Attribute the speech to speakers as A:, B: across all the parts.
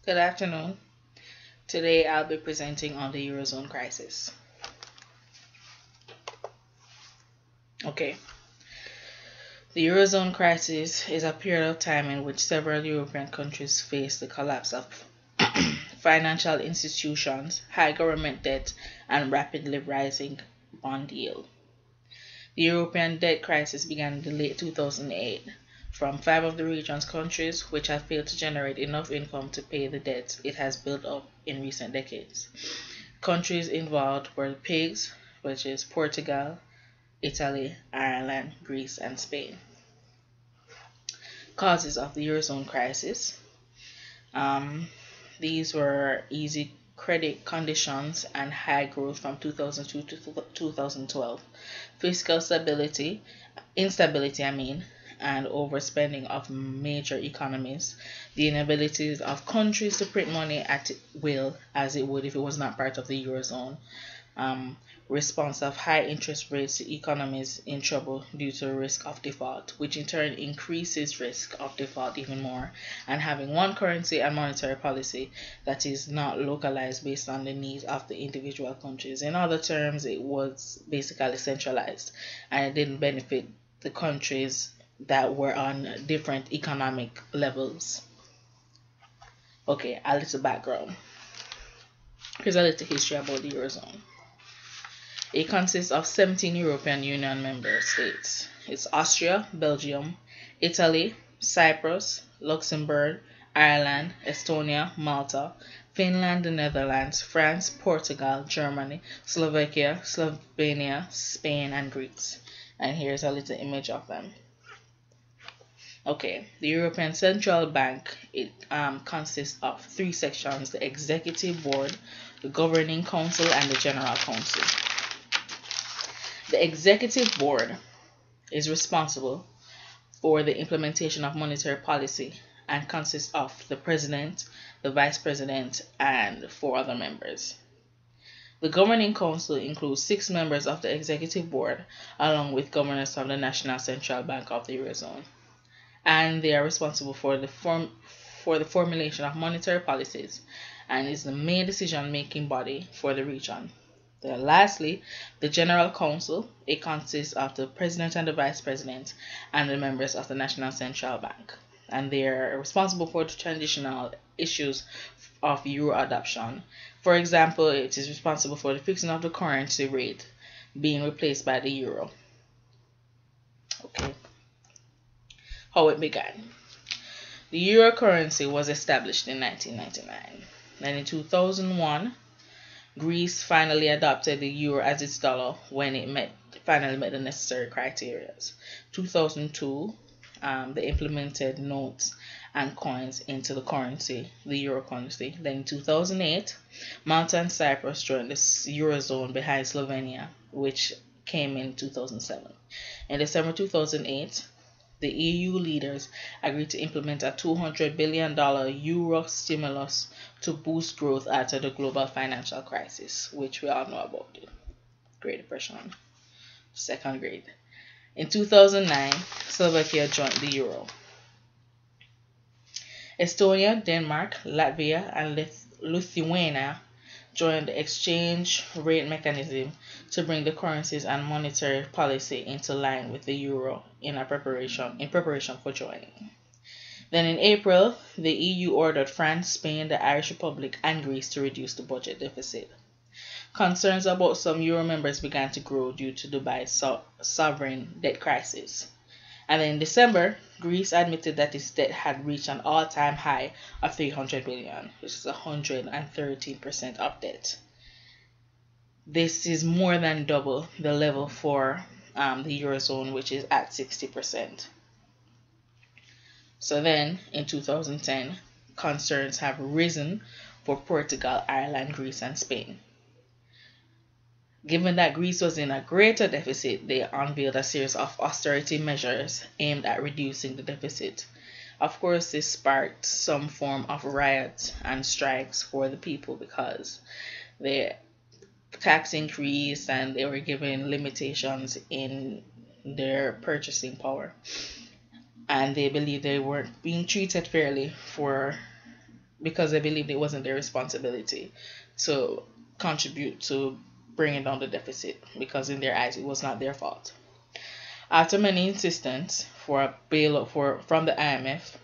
A: Good afternoon. Today I'll be presenting on the Eurozone crisis. Okay, the Eurozone crisis is a period of time in which several European countries face the collapse of financial institutions, high government debt, and rapidly rising bond yield. The European debt crisis began in the late 2008 from five of the region's countries which have failed to generate enough income to pay the debts it has built up in recent decades. Countries involved were the PIGS, which is Portugal, Italy, Ireland, Greece, and Spain. Causes of the Eurozone crisis. Um, these were easy credit conditions and high growth from 2002 to 2012. Fiscal instability, and overspending of major economies. The inabilities of countries to print money at will, as it would if it was not part of the Eurozone. Um, Response of high interest rates to economies in trouble due to risk of default, which in turn increases risk of default even more, and having one currency and monetary policy that is not localized based on the needs of the individual countries. In other terms, it was basically centralized and it didn't benefit the countries that were on different economic levels. Okay, a little background. Here's a little history about the Eurozone. It consists of 17 European Union member states. It's Austria, Belgium, Italy, Cyprus, Luxembourg, Ireland, Estonia, Malta, Finland, the Netherlands, France, Portugal, Germany, Slovakia, Slovenia, Spain, and Greece. And here's a little image of them. Okay, the European Central Bank, it consists of three sections: the Executive Board, the Governing Council, and the General Council. The Executive Board is responsible for the implementation of monetary policy and consists of the President, the Vice President, and four other members. The Governing Council includes 6 members of the Executive Board, along with governors of the National Central Bank of the Eurozone, and they are responsible for the formulation of monetary policies and is the main decision-making body for the region. Then lastly, the General Council. It consists of the President and the Vice President and the members of the National Central Bank. And they are responsible for the transitional issues of Euro adoption. For example, it is responsible for the fixing of the currency rate being replaced by the euro. Okay. How it began. The euro currency was established in 1999. Then in 2001, Greece finally adopted the euro as its dollar when it finally met the necessary criteria. 2002, they implemented notes and coins into the currency, the euro currency. Then in 2008, Malta and Cyprus joined the Eurozone behind Slovenia, which came in 2007. In December 2008, the EU leaders agreed to implement a $200 billion euro stimulus to boost growth after the global financial crisis, which we all know about, the Great Depression, second grade. In 2009, Slovakia joined the euro. Estonia, Denmark, Latvia, and Lithuania joined the exchange rate mechanism to bring the currencies and monetary policy into line with the euro in preparation for joining. Then in April, the EU ordered France, Spain, the Irish Republic, and Greece to reduce the budget deficit. Concerns about some euro members began to grow due to Dubai's sovereign debt crisis. And then in December, Greece admitted that its debt had reached an all-time high of 300 billion, which is 113% of debt. This is more than double the level for the Eurozone, which is at 60%. So then, in 2010, concerns have risen for Portugal, Ireland, Greece, and Spain. Given that Greece was in a greater deficit, they unveiled a series of austerity measures aimed at reducing the deficit. Of course, this sparked some form of riots and strikes for the people because the tax increased and they were given limitations in their purchasing power. And they believed they weren't being treated fairly for because they believed it wasn't their responsibility to contribute to bringing down the deficit, because in their eyes it was not their fault. After many insistence for a bailout from the IMF,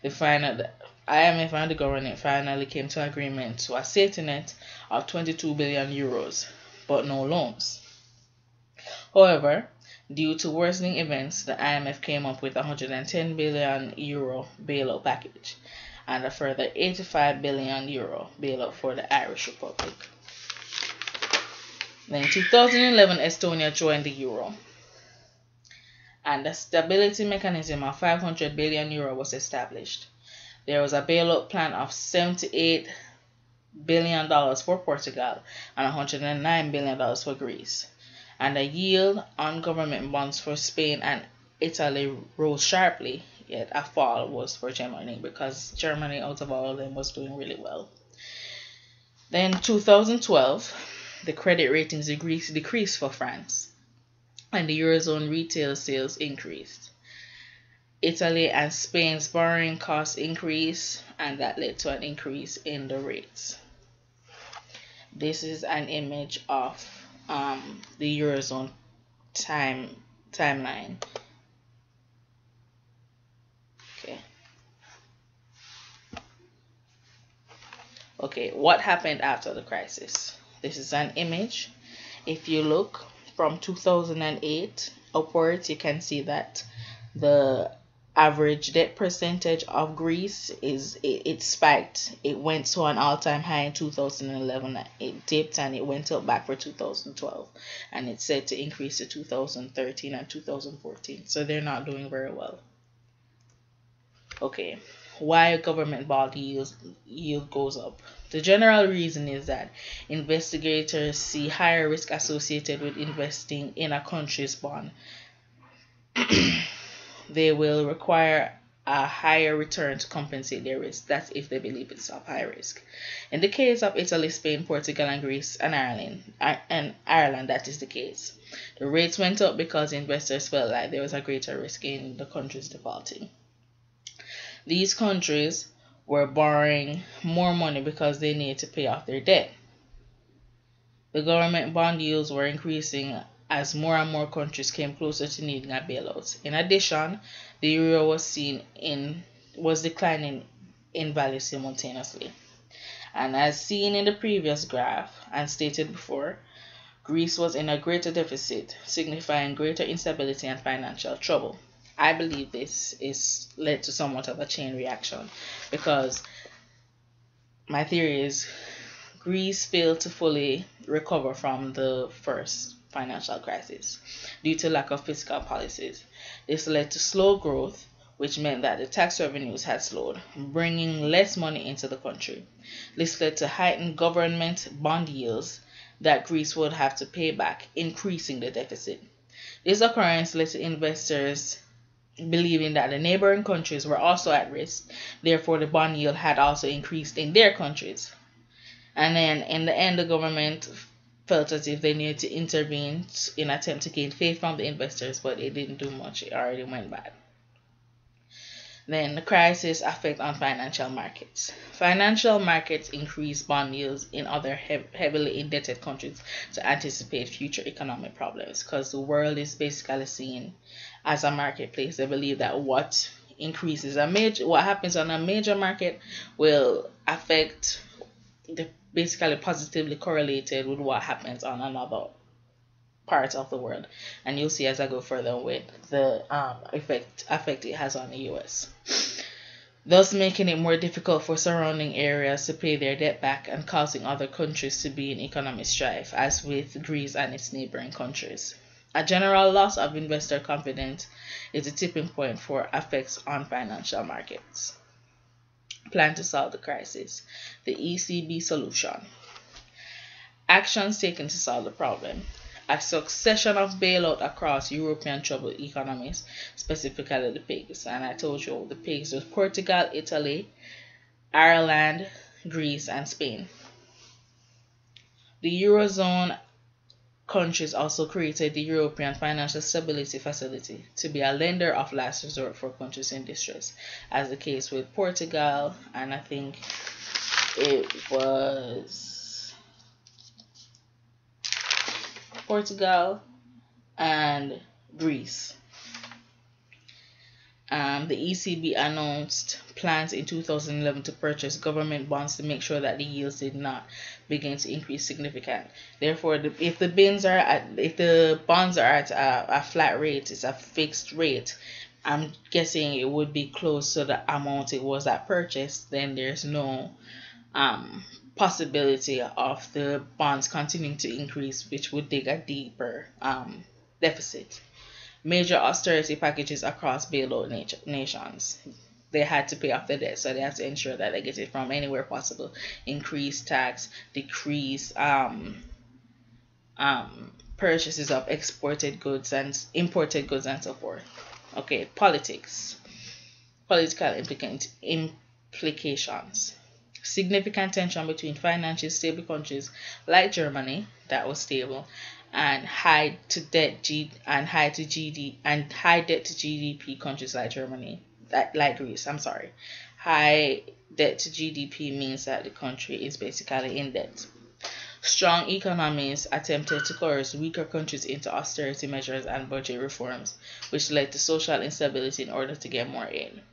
A: the IMF and the government finally came to agreement to a safety net of 22 billion euros, but no loans. However, due to worsening events, the IMF came up with a 110 billion euro bailout package and a further 85 billion euro bailout for the Irish Republic. Then in 2011, Estonia joined the euro, and a stability mechanism of 500 billion euro was established. There was a bailout plan of $78 billion for Portugal and $109 billion for Greece. And the yield on government bonds for Spain and Italy rose sharply, yet a fall was for Germany, because Germany, out of all of them, was doing really well. Then 2012, the credit ratings decreased for France, and the Eurozone retail sales increased. Italy and Spain's borrowing costs increased, and that led to an increase in the rates. This is an image of the Eurozone timeline. Okay, what happened after the crisis? This is an image. If you look from 2008 upwards, you can see that the average debt percentage of Greece it spiked. It went to an all-time high in 2011. It dipped and it went up back for 2012, and it's set to increase to 2013 and 2014. So they're not doing very well. Okay, why government bond yield goes up? The general reason is that investigators see higher risk associated with investing in a country's bond. They will require a higher return to compensate their risk. That's if they believe it's of high risk. In the case of Italy, Spain, Portugal, and Greece, and Ireland, that is the case. The rates went up because investors felt like there was a greater risk in the countries defaulting. These countries were borrowing more money because they needed to pay off their debt. The government bond yields were increasing as more and more countries came closer to needing a bailout. In addition, the euro was declining in value simultaneously. And as seen in the previous graph and stated before, Greece was in a greater deficit, signifying greater instability and financial trouble. I believe this is led to somewhat of a chain reaction, because my theory is Greece failed to fully recover from the first financial crisis due to lack of fiscal policies. This led to slow growth, which meant that the tax revenues had slowed, bringing less money into the country. This led to heightened government bond yields that Greece would have to pay back, increasing the deficit. This occurrence led to investors believing that the neighboring countries were also at risk, therefore the bond yield had also increased in their countries. And then in the end, the government felt as if they needed to intervene in an attempt to gain faith from the investors, but it didn't do much. It already went bad. Then the crisis effect on financial markets. Financial markets increase bond yields in other heavily indebted countries to anticipate future economic problems, because the world is basically seen as a marketplace. They believe that what happens on a major market will affect basically positively correlated with what happens on another part of the world. And you'll see as I go further with the effect it has on the US, thus making it more difficult for surrounding areas to pay their debt back and causing other countries to be in economic strife, as with Greece and its neighboring countries. A general loss of investor confidence is a tipping point for effects on financial markets. Plan to solve the crisis. The ECB solution. Actions taken to solve the problem. A succession of bailout across European troubled economies, specifically the PIGS. And I told you the PIGS was Portugal, Italy, Ireland, Greece, and Spain. The Eurozone countries also created the European Financial Stability Facility to be a lender of last resort for countries in distress, as the case with Portugal, and I think it was Portugal and Greece. The ECB announced plans in 2011 to purchase government bonds to make sure that the yields did not begin to increase significantly. Therefore, if the bonds are at a flat rate, it's a fixed rate, I'm guessing it would be close to the amount it was at purchase. Then there's no possibility of the bonds continuing to increase, which would dig a deeper deficit. Major austerity packages across bailout nations. They had to pay off the debt, so they have to ensure that they get it from anywhere possible. Increase tax, decrease purchases of exported goods and imported goods and so forth. Okay, political implications. Significant tension between financially stable countries like Germany, that was stable, and high debt to GDP countries like Greece. High debt to GDP means that the country is basically in debt. Strong economies attempted to coerce weaker countries into austerity measures and budget reforms, which led to social instability in order to get more aid.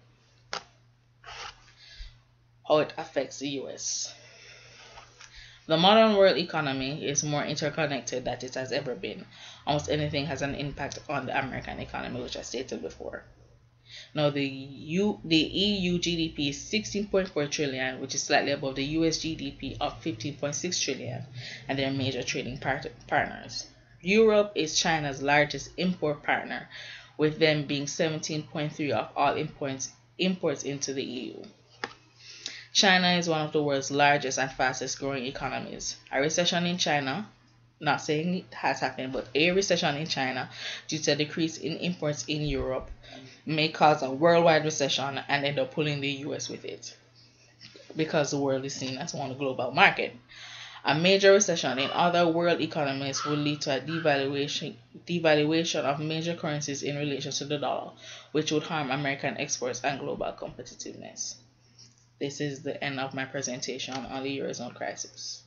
A: How it affects the US. The modern world economy is more interconnected than it has ever been. Almost anything has an impact on the American economy, which I stated before. Now, the EU GDP is 16.4 trillion, which is slightly above the US GDP of 15.6 trillion, and they are major trading partners. Europe is China's largest import partner, with them being 17.3% of all imports into the EU. China is one of the world's largest and fastest growing economies. A recession in China, not saying it has happened, but a recession in China due to a decrease in imports in Europe may cause a worldwide recession and end up pulling the US with it, because the world is seen as one global market. A major recession in other world economies will lead to a devaluation of major currencies in relation to the dollar, which would harm American exports and global competitiveness. This is the end of my presentation on the Eurozone crisis.